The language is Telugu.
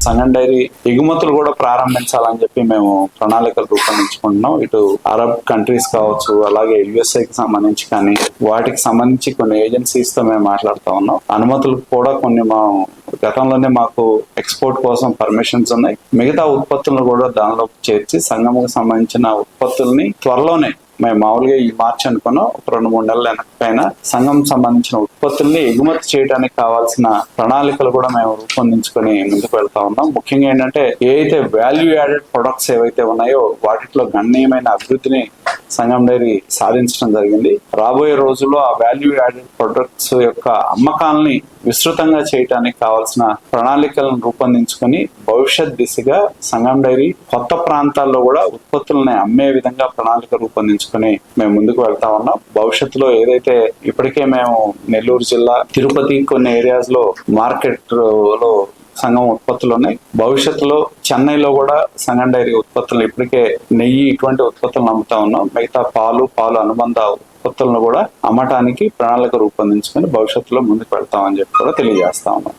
సంగం డైరీ ఎగుమతులు కూడా ప్రారంభించాలని చెప్పి మేము ప్రణాళికలు రూపొందించుకుంటున్నాం. ఇటు అరబ్ కంట్రీస్ కావచ్చు, అలాగే యుఎస్ఏకి సంబంధించి కానీ వాటికి సంబంధించి కొన్ని ఏజెన్సీస్ తో మేము మాట్లాడుతూ ఉన్నాం. అనుమతులు కూడా కొన్ని గతంలోనే మాకు ఎక్స్పోర్ట్ కోసం పర్మిషన్స్ ఉన్నాయి. మిగతా ఉత్పత్తులను కూడా దానిలో చేర్చి సంగంకు సంబంధించిన ఉత్పత్తుల్ని త్వరలోనే మేము మామూలుగా ఈ మార్చి అనుకున్నాం, 2-3 నెలల వెనకైనా సంఘం సంబంధించిన ఉత్పత్తుల్ని ఎగుమతి చేయడానికి కావాల్సిన ప్రణాళికలు కూడా మేము రూపొందించుకొని ముందుకు వెళ్తా ఉన్నాం. ముఖ్యంగా ఏంటంటే ఏదైతే వాల్యూ యాడెడ్ ప్రొడక్ట్స్ ఏవైతే ఉన్నాయో వాటిలో గణనీయమైన అభివృద్ధిని సంగం డైరీ సాధించడం జరిగింది. రాబోయే రోజుల్లో ఆ వాల్యూ యాడెడ్ ప్రొడక్ట్స్ యొక్క అమ్మకాలని విస్తృతంగా చేయడానికి కావాల్సిన ప్రణాళికలను రూపొందించుకొని భవిష్యత్ దిశగా సంగం డైరీ కొత్త ప్రాంతాల్లో కూడా ఉత్పత్తులని అమ్మే విధంగా ప్రణాళిక రూపొందించుకొని మేము ముందుకు వెళ్తా ఉన్నాం. భవిష్యత్తులో ఏదైతే ఇప్పటికే మేము నెల్లూరు జిల్లా, తిరుపతి కొన్ని ఏరియాస్ లో మార్కెట్ లో సంఘం ఉత్పత్తులు ఉన్నాయి. భవిష్యత్తులో చెన్నైలో కూడా సంగం డైరీ ఉత్పత్తులు, ఇప్పటికే నెయ్యి ఇటువంటి ఉత్పత్తులను అమ్ముతా ఉన్నాం. మిగతా పాలు అనుబంధ ఉత్పత్తులను కూడా అమ్మటానికి ప్రణాళిక రూపొందించుకొని భవిష్యత్తులో ముందుకు వెళ్తామని చెప్పి కూడా తెలియజేస్తా ఉన్నాం.